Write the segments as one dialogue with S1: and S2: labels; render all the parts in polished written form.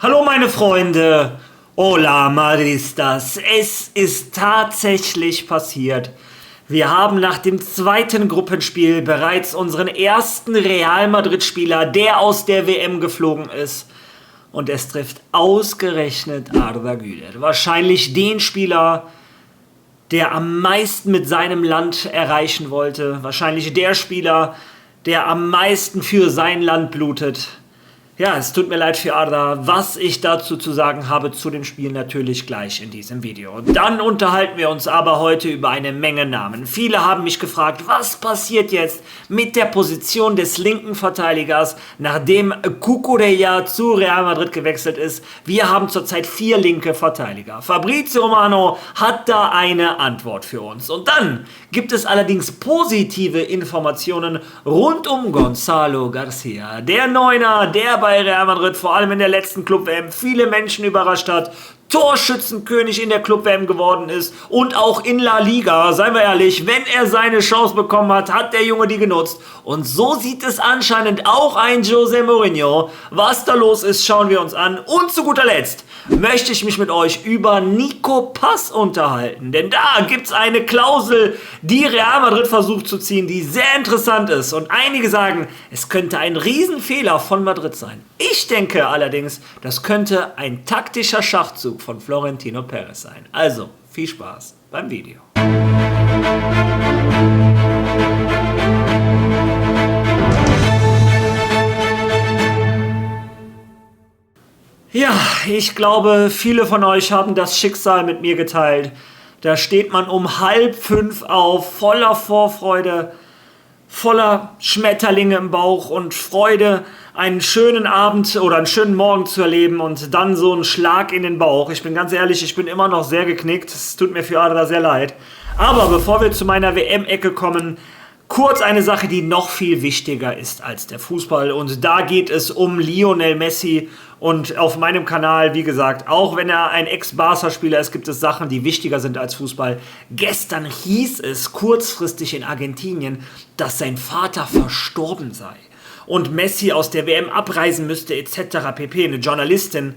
S1: Hallo meine Freunde, hola Madristas, es ist tatsächlich passiert. Wir haben nach dem zweiten Gruppenspiel bereits unseren ersten Real Madrid-Spieler, der aus der WM geflogen ist. Und es trifft ausgerechnet Arda Güler. Wahrscheinlich den Spieler, der am meisten mit seinem Land erreichen wollte. Wahrscheinlich der Spieler, der am meisten für sein Land blutet. Ja, es tut mir leid für Arda. Was ich dazu zu sagen habe zu dem Spiel natürlich gleich in diesem Video. Dann unterhalten wir uns aber heute über eine Menge Namen. Viele haben mich gefragt, was passiert jetzt mit der Position des linken Verteidigers, nachdem Cucurella zu Real Madrid gewechselt ist. Wir haben zurzeit 4 linke Verteidiger. Fabrizio Romano hat da eine Antwort für uns. Und dann gibt es allerdings positive Informationen rund um Gonzalo Garcia. Der Neuner, der bei Real Madrid vor allem in der letzten Club-WM viele Menschen überrascht hat, Torschützenkönig in der Club-WM geworden ist und auch in La Liga, seien wir ehrlich, wenn er seine Chance bekommen hat, hat der Junge die genutzt. Und so sieht es anscheinend auch ein José Mourinho. Was da los ist, schauen wir uns an. Und zu guter Letzt möchte ich mich mit euch über Nico Paz unterhalten. Denn da gibt es eine Klausel, die Real Madrid versucht zu ziehen, die sehr interessant ist. Und einige sagen, es könnte ein Riesenfehler von Madrid sein. Ich denke allerdings, das könnte ein taktischer Schachzug von Florentino Perez sein. Also, viel Spaß beim Video. Ja, ich glaube, viele von euch haben das Schicksal mit mir geteilt. Da steht man um 4:30 auf, voller Vorfreude, voller Schmetterlinge im Bauch und Freude, einen schönen Abend oder einen schönen Morgen zu erleben und dann so einen Schlag in den Bauch. Ich bin ganz ehrlich, ich bin immer noch sehr geknickt. Es tut mir für Adra sehr leid. Aber bevor wir zu meiner WM-Ecke kommen, kurz eine Sache, die noch viel wichtiger ist als der Fußball. Und da geht es um Lionel Messi. Und auf meinem Kanal, wie gesagt, auch wenn er ein Ex-Barca-Spieler ist, gibt es Sachen, die wichtiger sind als Fußball. Gestern hieß es kurzfristig in Argentinien, dass sein Vater verstorben sei und Messi aus der WM abreisen müsste etc. pp. Eine Journalistin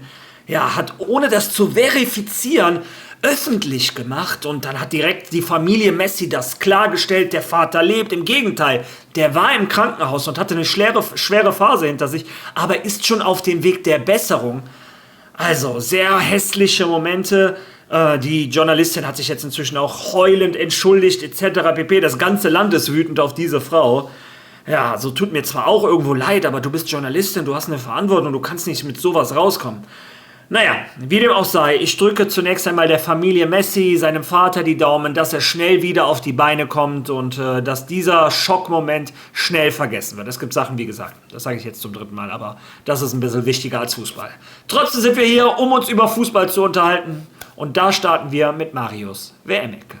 S1: hat, ohne das zu verifizieren, öffentlich gemacht und dann hat direkt die Familie Messi das klargestellt, der Vater lebt. Im Gegenteil, der war im Krankenhaus und hatte eine schwere Phase hinter sich, aber ist schon auf dem Weg der Besserung. Also sehr hässliche Momente. Die Journalistin hat sich jetzt inzwischen auch heulend entschuldigt etc. pp. Das ganze Land ist wütend auf diese Frau. Ja, so tut mir zwar auch irgendwo leid, aber du bist Journalistin, du hast eine Verantwortung, du kannst nicht mit sowas rauskommen. Naja, wie dem auch sei, ich drücke zunächst einmal der Familie Messi, seinem Vater, die Daumen, dass er schnell wieder auf die Beine kommt und dass dieser Schockmoment schnell vergessen wird. Es gibt Sachen, wie gesagt, das sage ich jetzt zum 3. Mal, aber das ist ein bisschen wichtiger als Fußball. Trotzdem sind wir hier, um uns über Fußball zu unterhalten und da starten wir mit Marius WM-Ecke.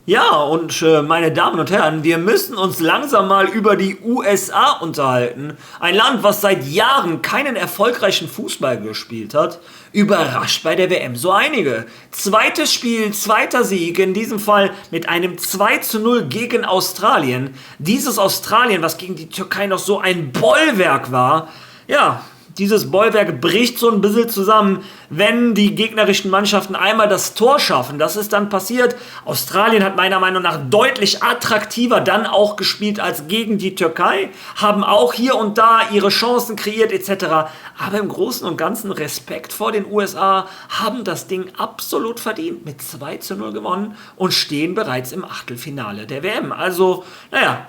S1: Ja, und meine Damen und Herren, wir müssen uns langsam mal über die USA unterhalten. Ein Land, was seit Jahren keinen erfolgreichen Fußball gespielt hat, überrascht bei der WM so einige. Zweites Spiel, zweiter Sieg, in diesem Fall mit einem 2:0 gegen Australien. Dieses Australien, was gegen die Türkei noch so ein Bollwerk war, ja, dieses Bollwerk bricht so ein bisschen zusammen, wenn die gegnerischen Mannschaften einmal das Tor schaffen. Das ist dann passiert. Australien hat meiner Meinung nach deutlich attraktiver dann auch gespielt als gegen die Türkei, haben auch hier und da ihre Chancen kreiert etc. Aber im Großen und Ganzen Respekt vor den USA, haben das Ding absolut verdient, mit 2:0 gewonnen und stehen bereits im Achtelfinale der WM. Also,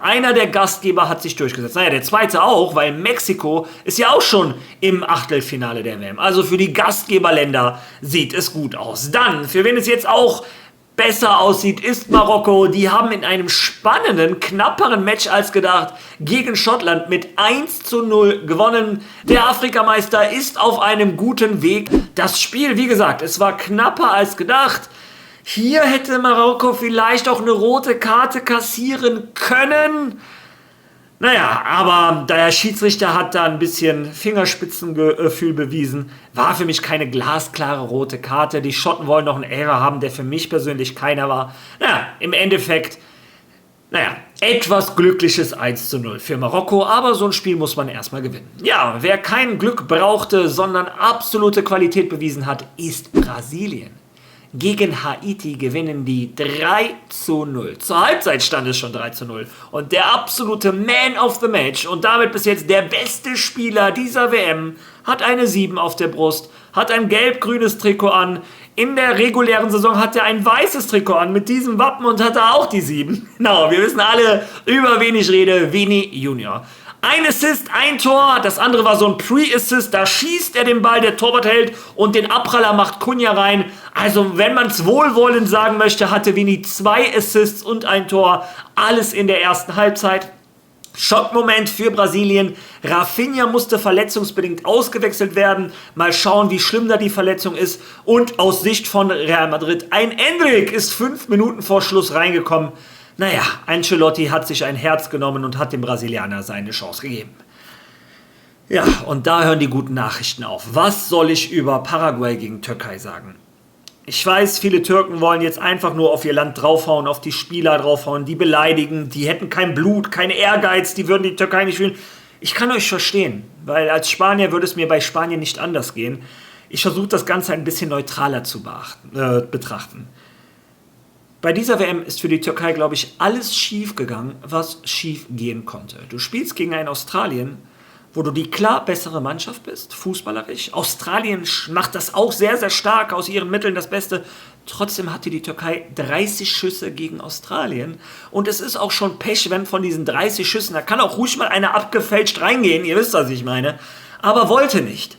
S1: einer der Gastgeber hat sich durchgesetzt. Der zweite auch, weil Mexiko ist ja auch schon im Achtelfinale der WM. Also für die Gastgeberländer sieht es gut aus. Dann, für wen es jetzt auch besser aussieht, ist Marokko. Die haben in einem spannenden, knapperen Match als gedacht gegen Schottland mit 1:0 gewonnen. Der Afrikameister ist auf einem guten Weg. Das Spiel, wie gesagt, es war knapper als gedacht. Hier hätte Marokko vielleicht auch eine rote Karte kassieren können. Aber der Schiedsrichter hat da ein bisschen Fingerspitzengefühl bewiesen. War für mich keine glasklare rote Karte. Die Schotten wollen noch einen Elfer haben, der für mich persönlich keiner war. Im Endeffekt, etwas glückliches 1:0 für Marokko, aber so ein Spiel muss man erstmal gewinnen. Ja, wer kein Glück brauchte, sondern absolute Qualität bewiesen hat, ist Brasilien. Gegen Haiti gewinnen die 3:0. Zur Halbzeit stand es schon 3:0. Und der absolute Man of the Match und damit bis jetzt der beste Spieler dieser WM hat eine 7 auf der Brust, hat ein gelb-grünes Trikot an. In der regulären Saison hat er ein weißes Trikot an mit diesem Wappen und hat da auch die 7. Genau, wir wissen alle, über wen ich rede, Vini Junior. Ein Assist, ein Tor, das andere war so ein Pre-Assist, da schießt er den Ball, der Torwart hält und den Abpraller macht Cunha rein. Also wenn man es wohlwollend sagen möchte, hatte Vini 2 Assists und ein Tor, alles in der ersten Halbzeit. Schockmoment für Brasilien. Rafinha musste verletzungsbedingt ausgewechselt werden. Mal schauen, wie schlimm da die Verletzung ist. Und aus Sicht von Real Madrid, ein Endrick ist 5 Minuten vor Schluss reingekommen. Naja, Ancelotti hat sich ein Herz genommen und hat dem Brasilianer seine Chance gegeben. Ja, und da hören die guten Nachrichten auf. Was soll ich über Paraguay gegen Türkei sagen? Ich weiß, viele Türken wollen jetzt einfach nur auf ihr Land draufhauen, auf die Spieler draufhauen, die beleidigen, die hätten kein Blut, kein Ehrgeiz, die würden die Türkei nicht fühlen. Ich kann euch verstehen, weil als Spanier würde es mir bei Spanien nicht anders gehen. Ich versuche das Ganze ein bisschen neutraler zu betrachten. Bei dieser WM ist für die Türkei, glaube ich, alles schief gegangen, was schief gehen konnte. Du spielst gegen ein Australien, wo du die klar bessere Mannschaft bist, fußballerisch. Australien macht das auch sehr, sehr stark, aus ihren Mitteln das Beste. Trotzdem hatte die Türkei 30 Schüsse gegen Australien. Und es ist auch schon Pech, wenn von diesen 30 Schüssen, da kann auch ruhig mal einer abgefälscht reingehen, ihr wisst, was ich meine. Aber wollte nicht.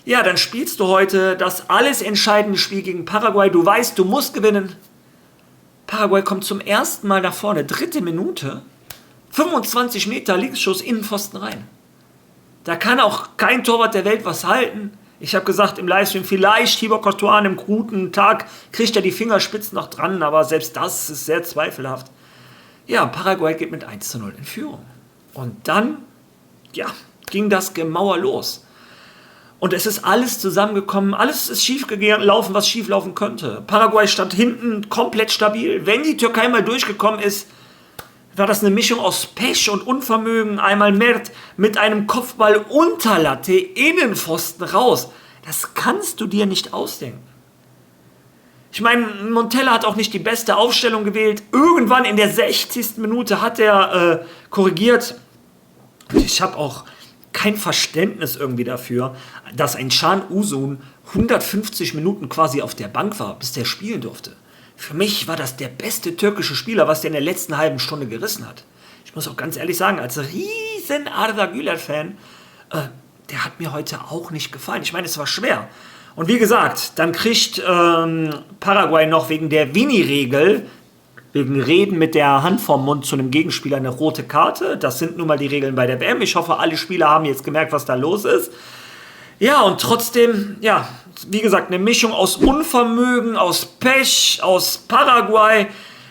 S1: Ja, dann spielst du heute das alles entscheidende Spiel gegen Paraguay. Du weißt, du musst gewinnen. Paraguay kommt zum ersten Mal nach vorne, 3. Minute, 25 Meter Linksschuss, Innenpfosten rein. Da kann auch kein Torwart der Welt was halten. Ich habe gesagt im Livestream, vielleicht Thibaut Courtois an einem guten Tag kriegt er die Fingerspitzen noch dran, aber selbst das ist sehr zweifelhaft. Ja, Paraguay geht mit 1:0 in Führung. Und dann, ja, ging das Gemauer los. Und es ist alles zusammengekommen, alles ist schief gelaufen, was schief laufen könnte. Paraguay stand hinten komplett stabil. Wenn die Türkei mal durchgekommen ist, war das eine Mischung aus Pech und Unvermögen. Einmal Mert mit einem Kopfball Unterlatte, Innenpfosten raus. Das kannst du dir nicht ausdenken. Ich meine, Montella hat auch nicht die beste Aufstellung gewählt. Irgendwann in der 60. Minute hat er korrigiert. Ich habe auch kein Verständnis irgendwie dafür, dass ein Can Uzun 150 Minuten quasi auf der Bank war, bis der spielen durfte. Für mich war das der beste türkische Spieler, was der in der letzten halben Stunde gerissen hat. Ich muss auch ganz ehrlich sagen, als riesen Arda Güler-Fan, der hat mir heute auch nicht gefallen. Ich meine, es war schwer. Und wie gesagt, dann kriegt Paraguay noch wegen der Vini-Regel, wegen Reden mit der Hand vorm Mund zu einem Gegenspieler, eine rote Karte. Das sind nun mal die Regeln bei der WM. Ich hoffe, alle Spieler haben jetzt gemerkt, was da los ist. Ja, und trotzdem, ja, wie gesagt, eine Mischung aus Unvermögen, aus Pech, aus Paraguay.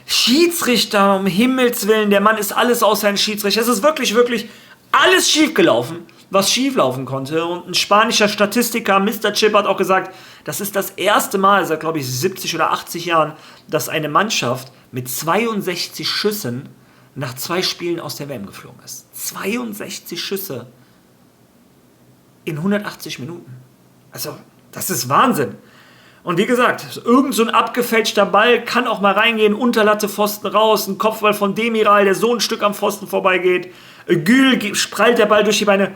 S1: Schiedsrichter, um Himmels Willen, der Mann ist alles außer ein Schiedsrichter. Es ist wirklich, wirklich alles schiefgelaufen, was schieflaufen konnte. Und ein spanischer Statistiker, Mr. Chip, hat auch gesagt, das ist das erste Mal seit, glaube ich, 70 oder 80 Jahren, dass eine Mannschaft mit 62 Schüssen nach 2 Spielen aus der WM geflogen ist. 62 Schüsse in 180 Minuten. Also, das ist Wahnsinn. Und wie gesagt, irgend so ein abgefälschter Ball kann auch mal reingehen, Unterlatte, Pfosten raus, ein Kopfball von Demiral, der so ein Stück am Pfosten vorbeigeht. Gül sprallt der Ball durch die Beine.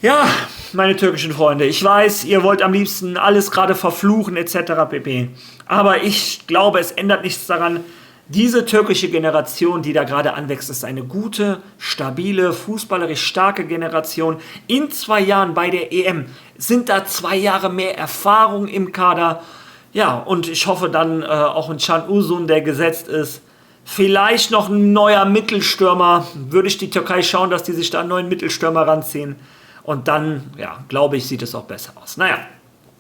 S1: Ja, meine türkischen Freunde, ich weiß, ihr wollt am liebsten alles gerade verfluchen etc. pp. Aber ich glaube, es ändert nichts daran. Diese türkische Generation, die da gerade anwächst, ist eine gute, stabile, fußballerisch starke Generation. In 2 Jahren bei der EM sind da 2 Jahre mehr Erfahrung im Kader. Ja, und ich hoffe dann auch ein Can Uzun, der gesetzt ist. Vielleicht noch ein neuer Mittelstürmer. Würde ich die Türkei schauen, dass die sich da einen neuen Mittelstürmer ranziehen. Und dann, ja, glaube ich, sieht es auch besser aus. Naja,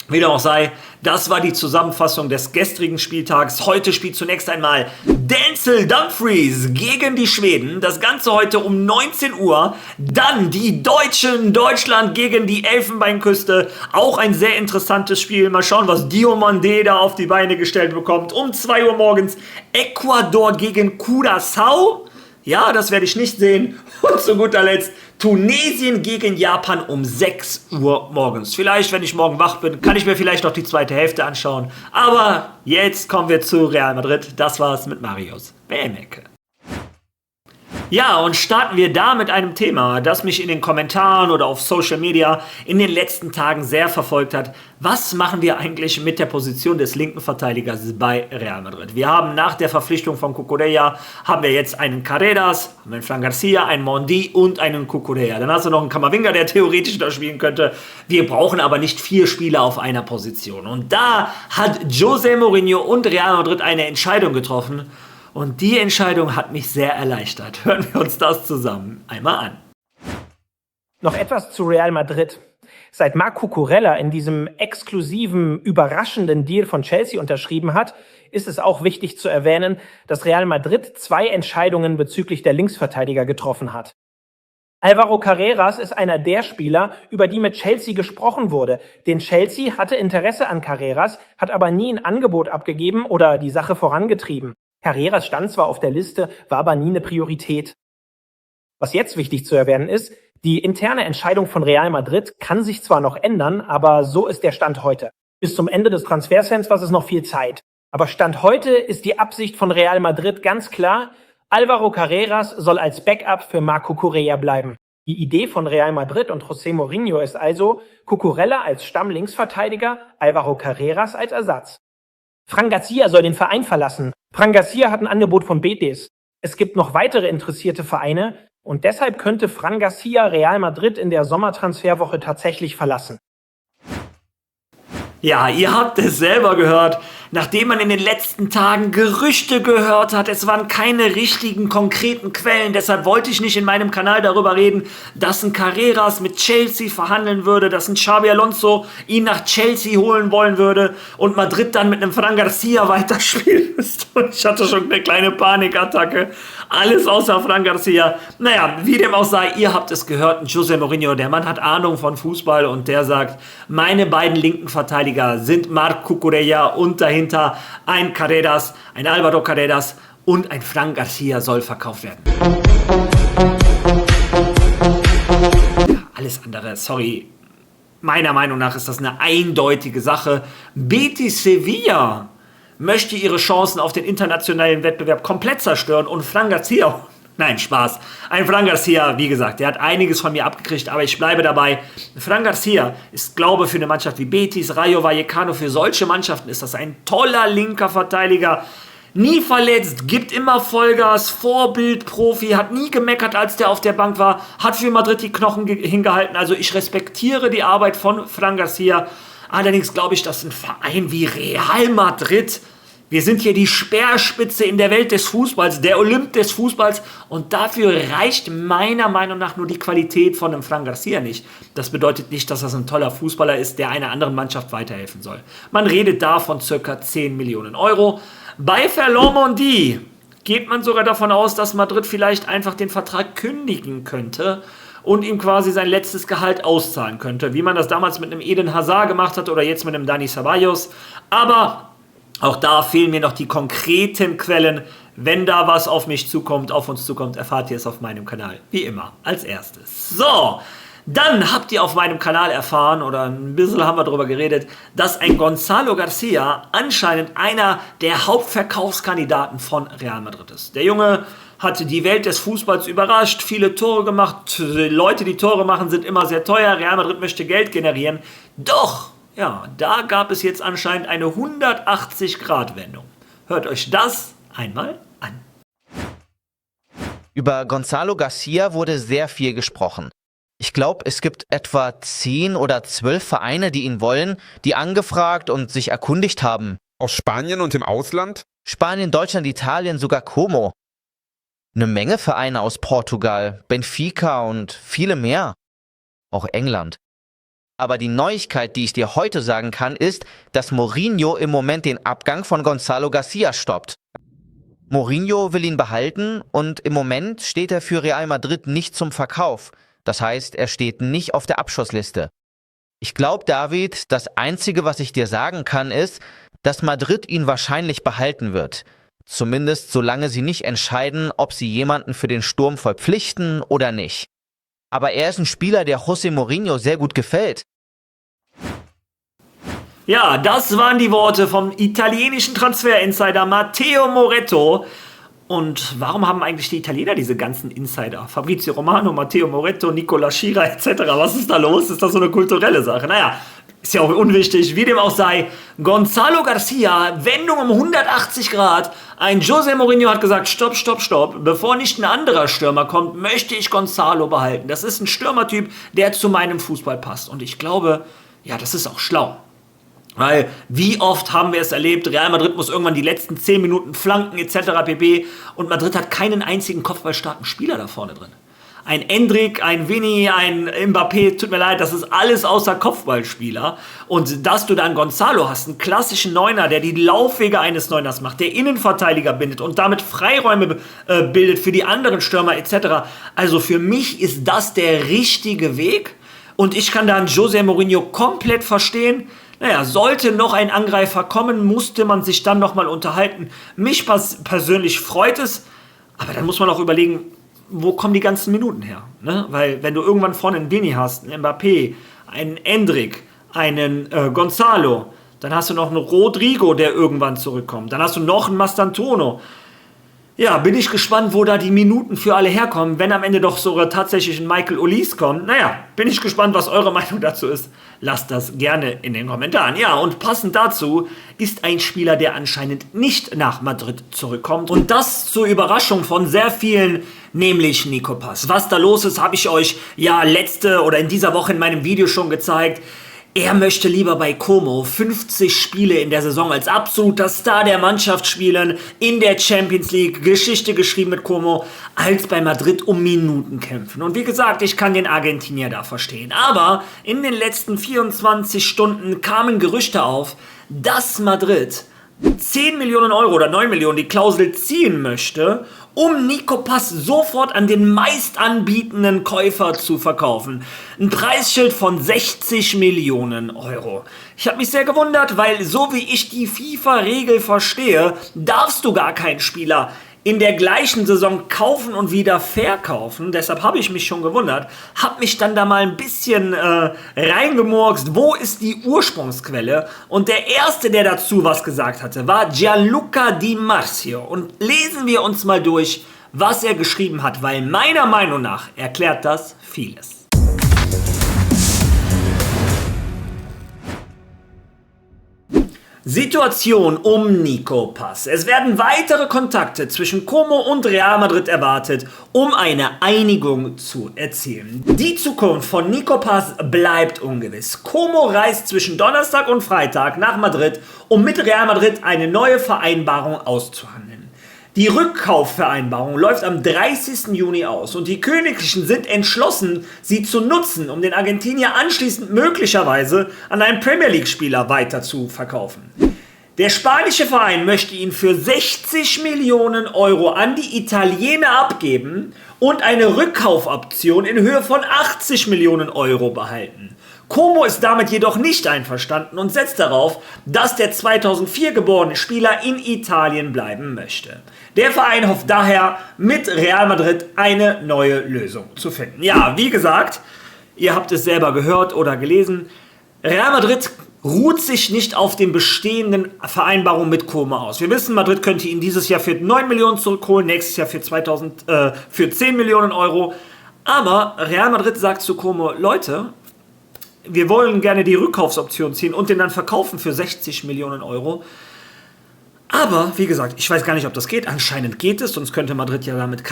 S1: wie dem auch sei, das war die Zusammenfassung des gestrigen Spieltags. Heute spielt zunächst einmal Denzel Dumfries gegen die Schweden. Das Ganze heute um 19 Uhr. Dann die Deutschen, Deutschland gegen die Elfenbeinküste. Auch ein sehr interessantes Spiel. Mal schauen, was Diomande da auf die Beine gestellt bekommt. Um 2 Uhr morgens Ecuador gegen Curaçao. Ja, das werde ich nicht sehen. Und zu guter Letzt Tunesien gegen Japan um 6 Uhr morgens. Vielleicht, wenn ich morgen wach bin, kann ich mir vielleicht noch die zweite Hälfte anschauen. Aber jetzt kommen wir zu Real Madrid. Das war's mit Marios WM-Ecke. Ja, und starten wir da mit einem Thema, das mich in den Kommentaren oder auf Social Media in den letzten Tagen sehr verfolgt hat. Was machen wir eigentlich mit der Position des linken Verteidigers bei Real Madrid? Wir haben nach der Verpflichtung von Cucurella, haben wir jetzt einen Carreras, einen Fran Garcia, einen Mondi und einen Cucurella. Dann hast du noch einen Camavinga, der theoretisch da spielen könnte. Wir brauchen aber nicht 4 Spieler auf einer Position. Und da hat José Mourinho und Real Madrid eine Entscheidung getroffen. Und die Entscheidung hat mich sehr erleichtert. Hören wir uns das zusammen einmal an.
S2: Noch etwas zu Real Madrid. Seit Marc Cucurella in diesem exklusiven, überraschenden Deal von Chelsea unterschrieben hat, ist es auch wichtig zu erwähnen, dass Real Madrid 2 Entscheidungen bezüglich der Linksverteidiger getroffen hat. Álvaro Carreras ist einer der Spieler, über die mit Chelsea gesprochen wurde. Denn Chelsea hatte Interesse an Carreras, hat aber nie ein Angebot abgegeben oder die Sache vorangetrieben. Carreras stand zwar auf der Liste, war aber nie eine Priorität. Was jetzt wichtig zu erwähnen ist, die interne Entscheidung von Real Madrid kann sich zwar noch ändern, aber so ist der Stand heute. Bis zum Ende des Transferfensters ist noch viel Zeit. Aber Stand heute ist die Absicht von Real Madrid ganz klar, Álvaro Carreras soll als Backup für Marc Cucurella bleiben. Die Idee von Real Madrid und José Mourinho ist also, Cucurella als Stammlinksverteidiger, Álvaro Carreras als Ersatz. Fran Garcia soll den Verein verlassen. Fran Garcia hat ein Angebot von Betis. Es gibt noch weitere interessierte Vereine und deshalb könnte Fran Garcia Real Madrid in der Sommertransferwoche tatsächlich verlassen.
S1: Ja, ihr habt es selber gehört. Nachdem man in den letzten Tagen Gerüchte gehört hat, es waren keine richtigen, konkreten Quellen, deshalb wollte ich nicht in meinem Kanal darüber reden, dass ein Carreras mit Chelsea verhandeln würde, dass ein Xabi Alonso ihn nach Chelsea holen wollen würde und Madrid dann mit einem Fran Garcia weiterspielen müsste. Und ich hatte schon eine kleine Panikattacke. Alles außer Fran Garcia. Naja, wie dem auch sei, ihr habt es gehört, José Mourinho, der Mann hat Ahnung von Fußball und der sagt, meine beiden linken Verteidiger sind Marc Cucurella und dahinter ein Carreras, ein Álvaro Carreras und ein Fran Garcia soll verkauft werden. Alles andere, sorry, meiner Meinung nach ist das eine eindeutige Sache. Betis Sevilla möchte ihre Chancen auf den internationalen Wettbewerb komplett zerstören und Fran Garcia, nein, Spaß, ein Fran Garcia, wie gesagt, der hat einiges von mir abgekriegt, aber ich bleibe dabei. Fran Garcia ist, glaube ich, für eine Mannschaft wie Betis, Rayo Vallecano, für solche Mannschaften ist das ein toller linker Verteidiger. Nie verletzt, gibt immer Vollgas, Vorbild, Profi, hat nie gemeckert, als der auf der Bank war, hat für Madrid die Knochen hingehalten. Also ich respektiere die Arbeit von Fran Garcia. Allerdings glaube ich, dass ein Verein wie Real Madrid, wir sind hier die Speerspitze in der Welt des Fußballs, der Olymp des Fußballs und dafür reicht meiner Meinung nach nur die Qualität von einem Fran Garcia nicht. Das bedeutet nicht, dass das ein toller Fußballer ist, der einer anderen Mannschaft weiterhelfen soll. Man redet da von ca. 10 Millionen Euro. Bei Ferland Mendy geht man sogar davon aus, dass Madrid vielleicht einfach den Vertrag kündigen könnte und ihm quasi sein letztes Gehalt auszahlen könnte, wie man das damals mit einem Eden Hazard gemacht hat oder jetzt mit einem Dani Ceballos. Aber auch da fehlen mir noch die konkreten Quellen. Wenn da was auf mich zukommt, auf uns zukommt, erfahrt ihr es auf meinem Kanal. Wie immer, als erstes. So, dann habt ihr auf meinem Kanal erfahren, oder ein bisschen haben wir darüber geredet, dass ein Gonzalo Garcia anscheinend einer der Hauptverkaufskandidaten von Real Madrid ist. Der Junge hatte die Welt des Fußballs überrascht, viele Tore gemacht. Leute, die Tore machen, sind immer sehr teuer. Real Madrid möchte Geld generieren. Doch, ja, da gab es jetzt anscheinend eine 180-Grad-Wendung. Hört euch das einmal an.
S3: Über Gonzalo Garcia wurde sehr viel gesprochen. Ich glaube, es gibt etwa 10 oder 12 Vereine, die ihn wollen, die angefragt und sich erkundigt haben.
S4: Aus Spanien und im Ausland?
S3: Spanien, Deutschland, Italien, sogar Como. Eine Menge Vereine aus Portugal, Benfica und viele mehr. Auch England. Aber die Neuigkeit, die ich dir heute sagen kann, ist, dass Mourinho im Moment den Abgang von Gonzalo Garcia stoppt. Mourinho will ihn behalten und im Moment steht er für Real Madrid nicht zum Verkauf. Das heißt, er steht nicht auf der Abschussliste. Ich glaube, David, das Einzige, was ich dir sagen kann, ist, dass Madrid ihn wahrscheinlich behalten wird. Zumindest solange sie nicht entscheiden, ob sie jemanden für den Sturm verpflichten oder nicht. Aber er ist ein Spieler, der José Mourinho sehr gut gefällt.
S1: Ja, das waren die Worte vom italienischen Transfer-Insider Matteo Moretto. Und warum haben eigentlich die Italiener diese ganzen Insider? Fabrizio Romano, Matteo Moretto, Nicola Schira etc. Was ist da los? Ist das so eine kulturelle Sache? Naja, ist ja auch unwichtig, wie dem auch sei. Gonzalo Garcia, Wendung um 180 Grad. Ein José Mourinho hat gesagt, stopp, stopp, stopp. Bevor nicht ein anderer Stürmer kommt, möchte ich Gonzalo behalten. Das ist ein Stürmertyp, der zu meinem Fußball passt. Und ich glaube, ja, das ist auch schlau. Weil wie oft haben wir es erlebt, Real Madrid muss irgendwann die letzten 10 Minuten flanken etc. pp. Und Madrid hat keinen einzigen kopfballstarken Spieler da vorne drin. Ein Endrick, ein Vini, ein Mbappé, tut mir leid, das ist alles außer Kopfballspieler. Und dass du dann Gonzalo hast, einen klassischen Neuner, der die Laufwege eines Neuners macht, der Innenverteidiger bindet und damit Freiräume bildet für die anderen Stürmer etc. Also für mich ist das der richtige Weg. Und ich kann da einen José Mourinho komplett verstehen. Naja, sollte noch ein Angreifer kommen, musste man sich dann nochmal unterhalten. Mich persönlich freut es, aber dann muss man auch überlegen, wo kommen die ganzen Minuten her? Ne? Weil wenn du irgendwann vorne einen Vini hast, einen Mbappé, einen Endrick, einen Gonzalo, dann hast du noch einen Rodrigo, der irgendwann zurückkommt. Dann hast du noch einen Mastantuono. Ja, bin ich gespannt, wo da die Minuten für alle herkommen. Wenn am Ende doch sogar tatsächlich ein Michael Olise kommt, naja, bin ich gespannt, was eure Meinung dazu ist. Lasst das gerne in den Kommentaren. Ja, und passend dazu ist ein Spieler, der anscheinend nicht nach Madrid zurückkommt. Und das zur Überraschung von sehr vielen, nämlich Nico Paz. Was da los ist, habe ich euch ja letzte oder in dieser Woche in meinem Video schon gezeigt. Er möchte lieber bei Como 50 Spiele in der Saison als absoluter Star der Mannschaft spielen, in der Champions League, Geschichte geschrieben mit Como, als bei Madrid um Minuten kämpfen. Und wie gesagt, ich kann den Argentinier da verstehen. Aber in den letzten 24 Stunden kamen Gerüchte auf, dass Madrid 10 Millionen Euro oder 9 Millionen die Klausel ziehen möchte, um Nico Paz sofort an den meist anbietenden Käufer zu verkaufen. Ein Preisschild von 60 Millionen Euro. Ich habe mich sehr gewundert, weil so wie ich die FIFA-Regel verstehe, darfst du gar keinen Spieler in der gleichen Saison kaufen und wieder verkaufen. Deshalb habe ich mich schon gewundert, habe mich dann da mal ein bisschen reingemurkst, wo ist die Ursprungsquelle? Und der Erste, der dazu was gesagt hatte, war Gianluca Di Marzio. Und lesen wir uns mal durch, was er geschrieben hat, weil meiner Meinung nach erklärt das vieles. Situation um Nico Paz. Es werden weitere Kontakte zwischen Como und Real Madrid erwartet, um eine Einigung zu erzielen. Die Zukunft von Nico Paz bleibt ungewiss. Como reist zwischen Donnerstag und Freitag nach Madrid, um mit Real Madrid eine neue Vereinbarung auszuhandeln. Die Rückkaufvereinbarung läuft am 30. Juni aus und die Königlichen sind entschlossen, sie zu nutzen, um den Argentinier anschließend möglicherweise an einen Premier League-Spieler weiter zu verkaufen. Der spanische Verein möchte ihn für 60 Millionen Euro an die Italiener abgeben und eine Rückkaufoption in Höhe von 80 Millionen Euro behalten. Como ist damit jedoch nicht einverstanden und setzt darauf, dass der 2004 geborene Spieler in Italien bleiben möchte. Der Verein hofft daher, mit Real Madrid eine neue Lösung zu finden. Ja, wie gesagt, ihr habt es selber gehört oder gelesen, Real Madrid ruht sich nicht auf den bestehenden Vereinbarungen mit Como aus. Wir wissen, Madrid könnte ihn dieses Jahr für 9 Millionen zurückholen, nächstes Jahr für 10 Millionen Euro. Aber Real Madrid sagt zu Como, Leute, wir wollen gerne die Rückkaufsoption ziehen und den dann verkaufen für 60 Millionen Euro. Aber, wie gesagt, ich weiß gar nicht, ob das geht. Anscheinend geht es, sonst könnte Madrid ja damit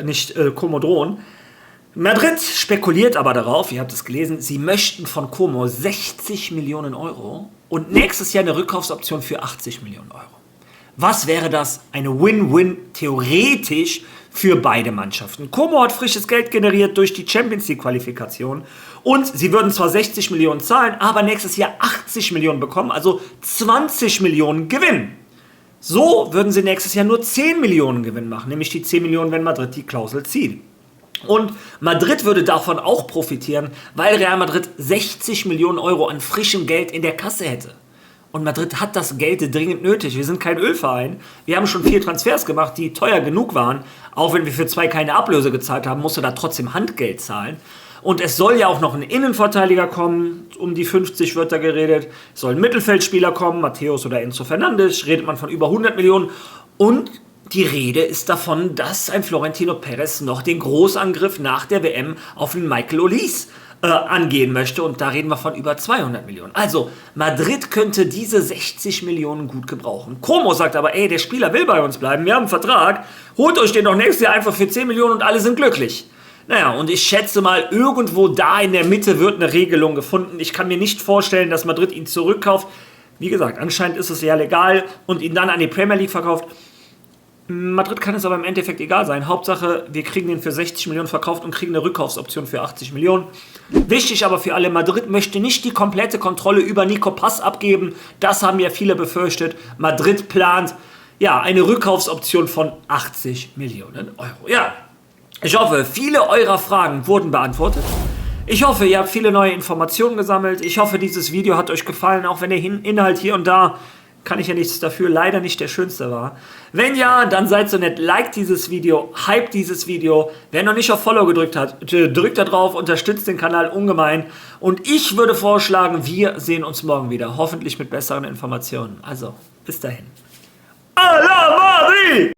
S1: nicht Como drohen. Madrid spekuliert aber darauf, ihr habt es gelesen, sie möchten von Como 60 Millionen Euro und nächstes Jahr eine Rückkaufsoption für 80 Millionen Euro. Was wäre das? Eine Win-Win theoretisch für beide Mannschaften. Como hat frisches Geld generiert durch die Champions League Qualifikation und sie würden zwar 60 Millionen zahlen, aber nächstes Jahr 80 Millionen bekommen, also 20 Millionen Gewinn. So würden sie nächstes Jahr nur 10 Millionen Gewinn machen, nämlich die 10 Millionen, wenn Madrid die Klausel zieht. Und Madrid würde davon auch profitieren, weil Real Madrid 60 Millionen Euro an frischem Geld in der Kasse hätte. Und Madrid hat das Geld dringend nötig. Wir sind kein Ölverein. Wir haben schon 4 Transfers gemacht, die teuer genug waren. Auch wenn wir für 2 keine Ablöse gezahlt haben, musst du da trotzdem Handgeld zahlen. Und es soll ja auch noch ein Innenverteidiger kommen. Um die 50 wird da geredet. Es soll ein Mittelfeldspieler kommen, Matthäus oder Enzo Fernandes. Redet man von über 100 Millionen. Und die Rede ist davon, dass ein Florentino Perez noch den Großangriff nach der WM auf den Michael Olise angehen möchte. Und da reden wir von über 200 Millionen. Also, Madrid könnte diese 60 Millionen gut gebrauchen. Como sagt aber, ey, der Spieler will bei uns bleiben, wir haben einen Vertrag, holt euch den doch nächstes Jahr einfach für 10 Millionen und alle sind glücklich. Naja, und ich schätze mal, irgendwo da in der Mitte wird eine Regelung gefunden. Ich kann mir nicht vorstellen, dass Madrid ihn zurückkauft. Wie gesagt, anscheinend ist es ja legal und ihn dann an die Premier League verkauft. Madrid kann es aber im Endeffekt egal sein. Hauptsache, wir kriegen den für 60 Millionen verkauft und kriegen eine Rückkaufsoption für 80 Millionen. Wichtig aber für alle, Madrid möchte nicht die komplette Kontrolle über Nico Pass abgeben. Das haben ja viele befürchtet. Madrid plant, ja, eine Rückkaufsoption von 80 Millionen Euro. Ja, ich hoffe, viele eurer Fragen wurden beantwortet. Ich hoffe, ihr habt viele neue Informationen gesammelt. Ich hoffe, dieses Video hat euch gefallen, auch wenn der Inhalt hier und da, kann ich ja nichts dafür, leider nicht der schönste war. Wenn ja, dann seid so nett, liked dieses Video, hype dieses Video. Wer noch nicht auf Follow gedrückt hat, drückt da drauf, unterstützt den Kanal ungemein. Und ich würde vorschlagen, wir sehen uns morgen wieder, hoffentlich mit besseren Informationen. Also, bis dahin. A la Madrid!